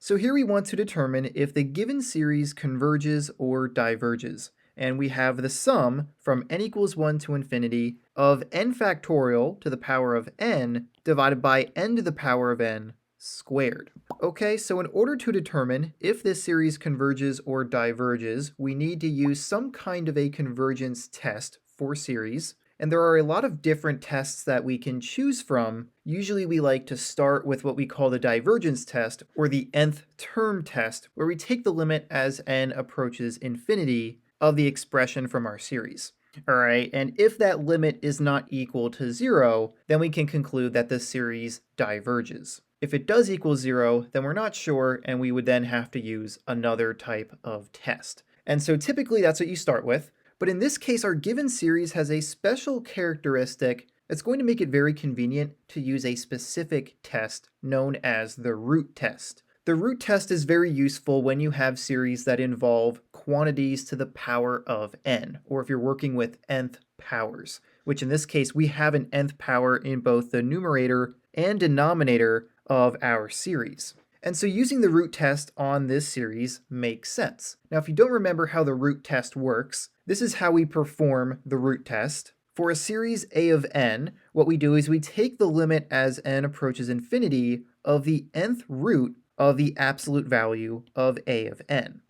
So here we want to determine if the given series converges or diverges. And we have the sum from n equals 1 to infinity of n factorial to the power of n divided by n to the power of n squared. Okay, so in order to determine if this series converges or diverges, we need to use some kind of a convergence test for series. And there are a lot of different tests that we can choose from. Usually we like to start with what we call the divergence test or the nth term test, where we take the limit as n approaches infinity of the expression from our series. All right, and if that limit is not equal to 0, then we can conclude that the series diverges. If it does equal 0, then we're not sure, and we would then have to use another type of test. And so typically that's what you start with. But in this case, our given series has a special characteristic that's going to make it very convenient to use a specific test known as the root test. The root test is very useful when you have series that involve quantities to the power of n, or if you're working with nth powers, which in this case we have an nth power in both the numerator and denominator of our series. And so using the root test on this series makes sense. Now, if you don't remember how the root test works, this is how we perform the root test. For a series a of n, what we do is we take the limit as n approaches infinity of the nth root of the absolute value of a of n.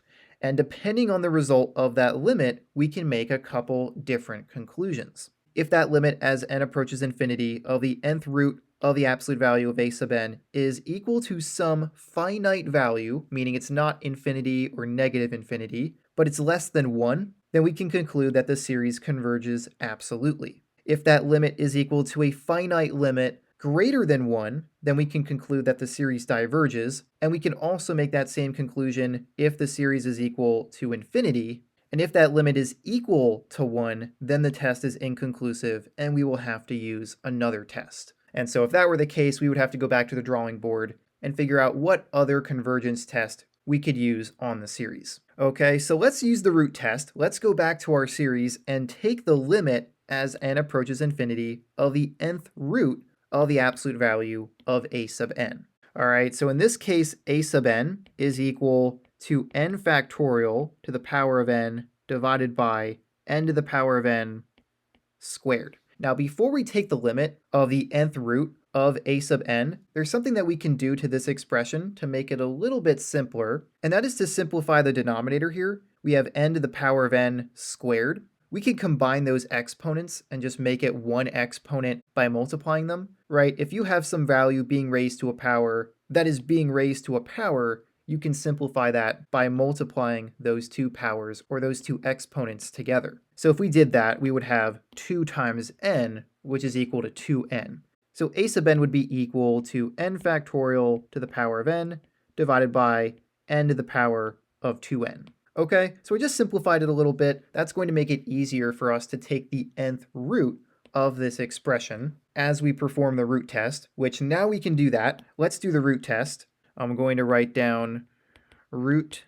And depending on the result of that limit, we can make a couple different conclusions. If that limit as n approaches infinity of the nth root of the absolute value of a sub n is equal to some finite value, meaning it's not infinity or negative infinity, but it's less than 1, then we can conclude that the series converges absolutely. If that limit is equal to a finite limit greater than 1, then we can conclude that the series diverges, and we can also make that same conclusion if the series is equal to infinity. And if that limit is equal to 1, then the test is inconclusive, and we will have to use another test. And so if that were the case, we would have to go back to the drawing board and figure out what other convergence test we could use on the series. Okay, so let's use the root test. Let's go back to our series and take the limit as n approaches infinity of the nth root of the absolute value of a sub n. All right, so in this case, a sub n is equal to n factorial to the power of n divided by n to the power of n squared. Now, before we take the limit of the nth root of a sub n, there's something that we can do to this expression to make it a little bit simpler, and that is to simplify the denominator here. We have n to the power of n squared. We can combine those exponents and just make it one exponent by multiplying them, right? If you have some value being raised to a power that is being raised to a power, you can simplify that by multiplying those two powers or those two exponents together. So if we did that, we would have 2 times n, which is equal to 2n. So a sub n would be equal to n factorial to the power of n divided by n to the power of 2n. Okay, so we just simplified it a little bit. That's going to make it easier for us to take the nth root of this expression as we perform the root test, which now we can do that. Let's do the root test. I'm going to write down root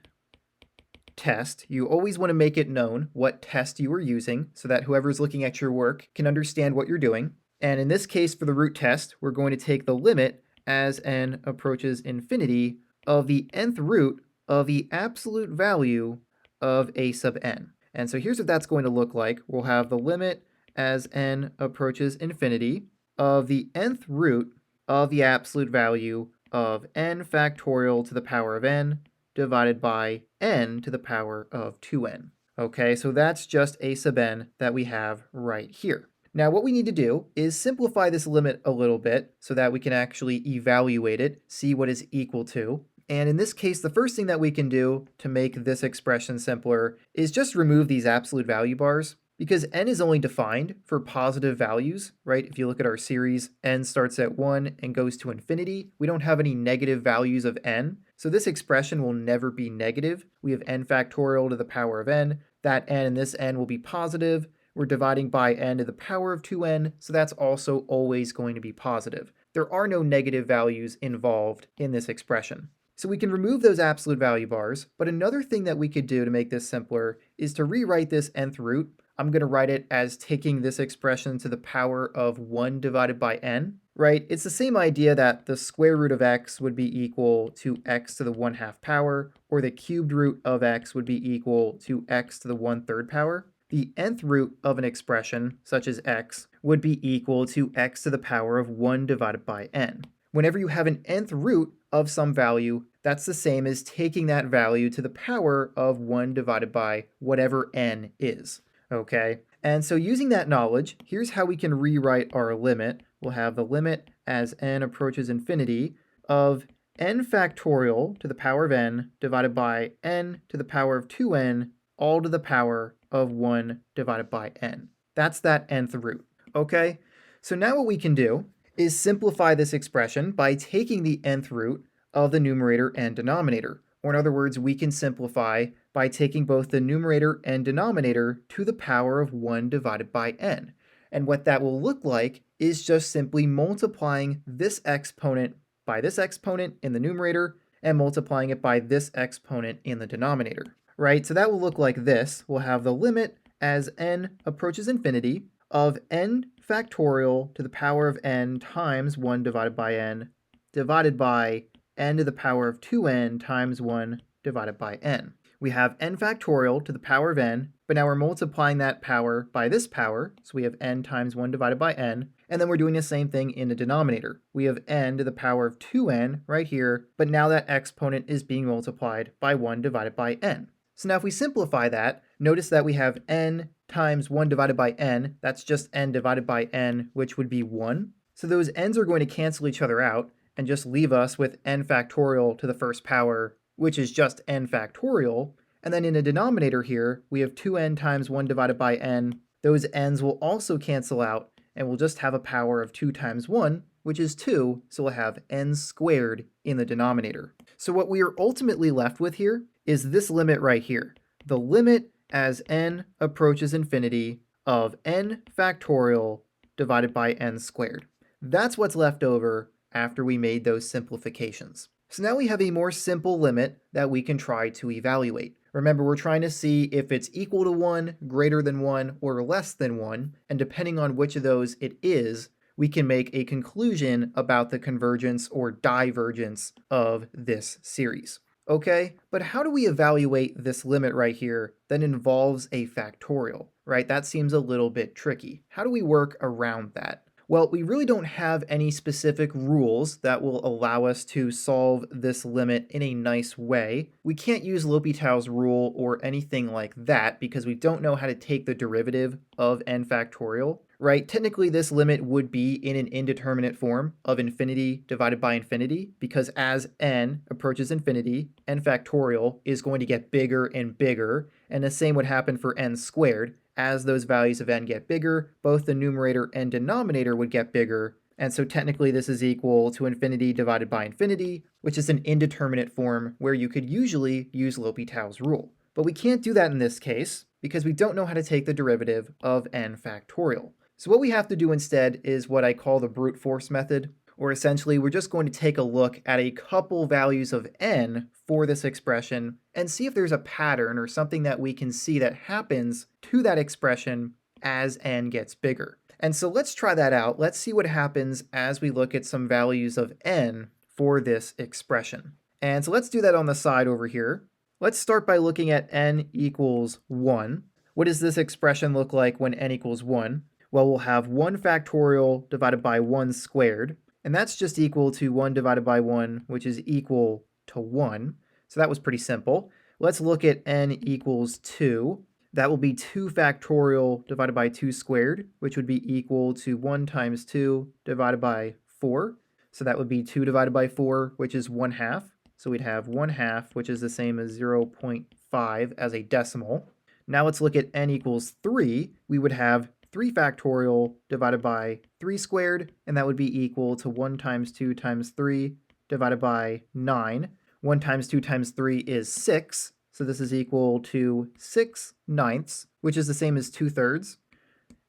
test. You always want to make it known what test you are using so that whoever's looking at your work can understand what you're doing. And in this case, for the root test, we're going to take the limit as n approaches infinity of the nth root of the absolute value of a sub n. And so here's what that's going to look like. We'll have the limit as n approaches infinity of the nth root of the absolute value of n factorial to the power of n divided by n to the power of 2n. Okay, so that's just a sub n that we have right here. Now what we need to do is simplify this limit a little bit so that we can actually evaluate it, see what is equal to. And in this case, the first thing that we can do to make this expression simpler is just remove these absolute value bars, because n is only defined for positive values, right? If you look at our series, n starts at 1 and goes to infinity. We don't have any negative values of n, so this expression will never be negative. We have n factorial to the power of n. That n and this n will be positive. We're dividing by n to the power of 2n, so that's also always going to be positive. There are no negative values involved in this expression. So we can remove those absolute value bars, but another thing that we could do to make this simpler is to rewrite this nth root. I'm going to write it as taking this expression to the power of 1 divided by n, right? It's the same idea that the square root of x would be equal to x to the 1/2 power, or the cubed root of x would be equal to x to the 1/3 power. The nth root of an expression, such as x, would be equal to x to the power of 1 divided by n. Whenever you have an nth root of some value, that's the same as taking that value to the power of 1 divided by whatever n is, okay? And so using that knowledge, here's how we can rewrite our limit. We'll have the limit as n approaches infinity of n factorial to the power of n divided by n to the power of 2n all to the power of 1 divided by n. That's that nth root, okay? So now what we can do is simplify this expression by taking the nth root of the numerator and denominator. Or in other words, we can simplify by taking both the numerator and denominator to the power of 1 divided by n. And what that will look like is just simply multiplying this exponent by this exponent in the numerator and multiplying it by this exponent in the denominator, right? So that will look like this. We'll have the limit as n approaches infinity of n factorial to the power of n times 1 divided by n divided by n to the power of 2n times 1 divided by n. We have n factorial to the power of n, but now we're multiplying that power by this power, so we have n times 1 divided by n, and then we're doing the same thing in the denominator. We have n to the power of 2n right here, but now that exponent is being multiplied by 1 divided by n. So now if we simplify that, notice that we have n times 1 divided by n, that's just n divided by n, which would be 1. So those n's are going to cancel each other out and just leave us with n factorial to the first power, which is just n factorial. And then in the denominator here, we have 2n times 1 divided by n. Those n's will also cancel out, and we'll just have a power of 2 times 1, which is 2, so we'll have n squared in the denominator. So what we are ultimately left with here is this limit right here. The limit as n approaches infinity of n factorial divided by n squared. That's what's left over after we made those simplifications. So now we have a more simple limit that we can try to evaluate. Remember, we're trying to see if it's equal to 1, greater than 1, or less than 1, and depending on which of those it is, we can make a conclusion about the convergence or divergence of this series. Okay, but how do we evaluate this limit right here that involves a factorial, right? That seems a little bit tricky. How do we work around that? Well, we really don't have any specific rules that will allow us to solve this limit in a nice way. We can't use L'Hopital's rule or anything like that because we don't know how to take the derivative of n factorial, right? Technically, this limit would be in an indeterminate form of infinity divided by infinity because as n approaches infinity, n factorial is going to get bigger and bigger, and the same would happen for n squared. As those values of n get bigger, both the numerator and denominator would get bigger, and so technically this is equal to infinity divided by infinity, which is an indeterminate form where you could usually use L'Hopital's rule. But we can't do that in this case because we don't know how to take the derivative of n factorial. So what we have to do instead is what I call the brute force method, or essentially we're just going to take a look at a couple values of n for this expression and see if there's a pattern or something that we can see that happens to that expression as n gets bigger. And so let's try that out. Let's see what happens as we look at some values of n for this expression. And so let's do that on the side over here. Let's start by looking at n equals 1. What does this expression look like when n equals 1? Well, we'll have 1 factorial divided by 1 squared. And that's just equal to 1 divided by 1, which is equal to 1. So that was pretty simple. Let's look at n equals 2. That will be 2 factorial divided by 2 squared, which would be equal to 1 times 2 divided by 4. So that would be 2 divided by 4, which is 1/2. So we'd have 1/2, which is the same as 0.5 as a decimal. Now let's look at n equals 3. We would have 3 factorial divided by 3 squared, and that would be equal to 1 times 2 times 3 divided by 9. 1 times 2 times 3 is 6, so this is equal to 6/9, which is the same as 2/3,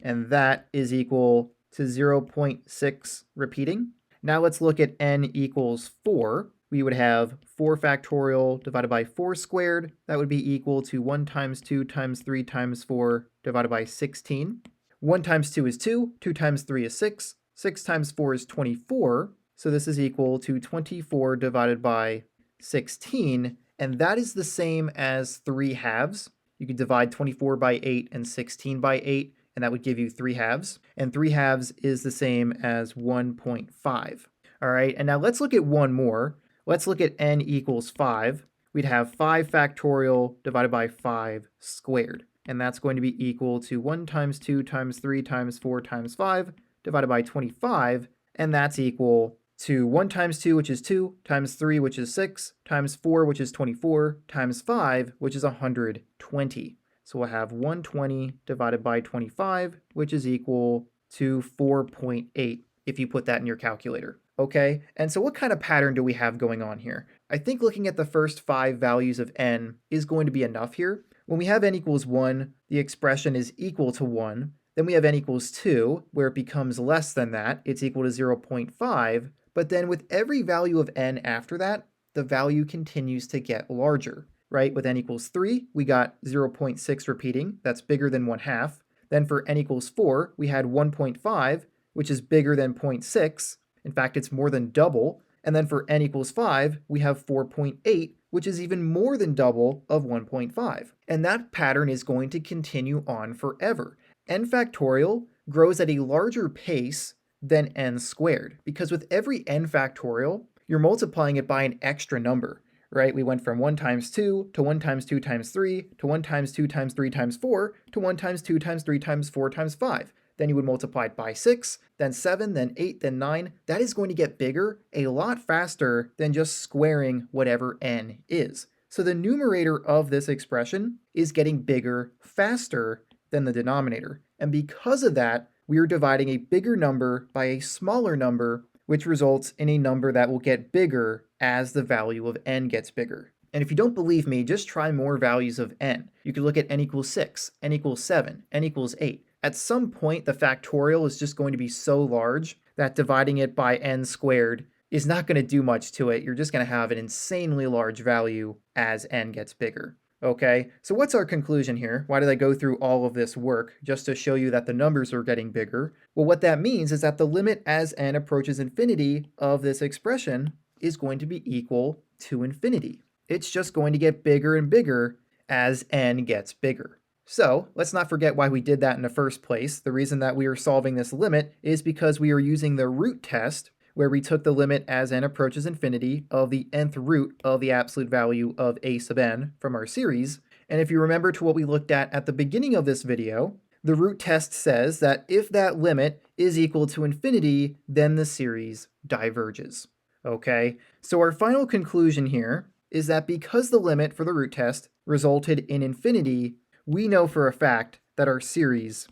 and that is equal to 0.6 repeating. Now let's look at n equals 4. We would have 4 factorial divided by 4 squared. That would be equal to 1 times 2 times 3 times 4 divided by 16. 1 times 2 is 2, 2 times 3 is 6, 6 times 4 is 24, so this is equal to 24 divided by 16, and that is the same as 3 halves. You could divide 24 by 8 and 16 by 8, and that would give you 3 halves. And 3 halves is the same as 1.5. All right, and now let's look at one more. Let's look at n equals 5. We'd have 5 factorial divided by 5 squared. And that's going to be equal to 1 times 2 times 3 times 4 times 5 divided by 25. And that's equal to 1 times 2, which is 2, times 3, which is 6, times 4, which is 24, times 5, which is 120. So we'll have 120 divided by 25, which is equal to 4.8 if you put that in your calculator. Okay, and so what kind of pattern do we have going on here? I think looking at the first 5 values of n is going to be enough here. When we have n equals 1, the expression is equal to 1. Then we have n equals 2, where it becomes less than that. It's equal to 0.5. But then with every value of n after that, the value continues to get larger, right? With n equals 3, we got 0.6 repeating. That's bigger than 1/2. Then for n equals 4, we had 1.5, which is bigger than 0.6. In fact, it's more than double. And then for n equals 5, we have 4.8, which is even more than double of 1.5. And that pattern is going to continue on forever. N factorial grows at a larger pace than n squared, because with every n factorial, you're multiplying it by an extra number, right? We went from 1 times 2 to 1 times 2 times 3 to 1 times 2 times 3 times 4 to 1 times 2 times 3 times 4 times 5. Then you would multiply it by 6, then 7, then 8, then 9. That is going to get bigger a lot faster than just squaring whatever n is. So the numerator of this expression is getting bigger faster than the denominator. And because of that, we are dividing a bigger number by a smaller number, which results in a number that will get bigger as the value of n gets bigger. And if you don't believe me, just try more values of n. You could look at n equals 6, n equals 7, n equals 8. At some point, the factorial is just going to be so large that dividing it by n squared is not going to do much to it. You're just going to have an insanely large value as n gets bigger. Okay, so what's our conclusion here? Why did I go through all of this work just to show you that the numbers are getting bigger? Well, what that means is that the limit as n approaches infinity of this expression is going to be equal to infinity. It's just going to get bigger and bigger as n gets bigger. So let's not forget why we did that in the first place. The reason that we are solving this limit is because we are using the root test, where we took the limit as n approaches infinity of the nth root of the absolute value of a sub n from our series. And if you remember to what we looked at the beginning of this video, the root test says that if that limit is equal to infinity, then the series diverges. Okay, so our final conclusion here is that because the limit for the root test resulted in infinity, we know for a fact that our series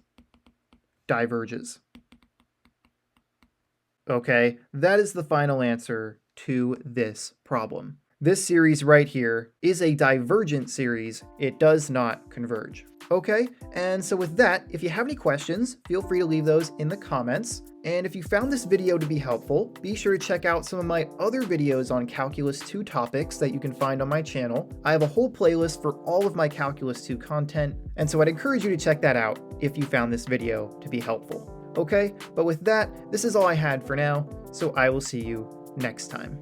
diverges. Okay, that is the final answer to this problem. This series right here is a divergent series. It does not converge. Okay, and so with that, if you have any questions, feel free to leave those in the comments. And if you found this video to be helpful, be sure to check out some of my other videos on Calculus 2 topics that you can find on my channel. I have a whole playlist for all of my Calculus 2 content, and so I'd encourage you to check that out if you found this video to be helpful. Okay, but with that, this is all I had for now, so I will see you next time.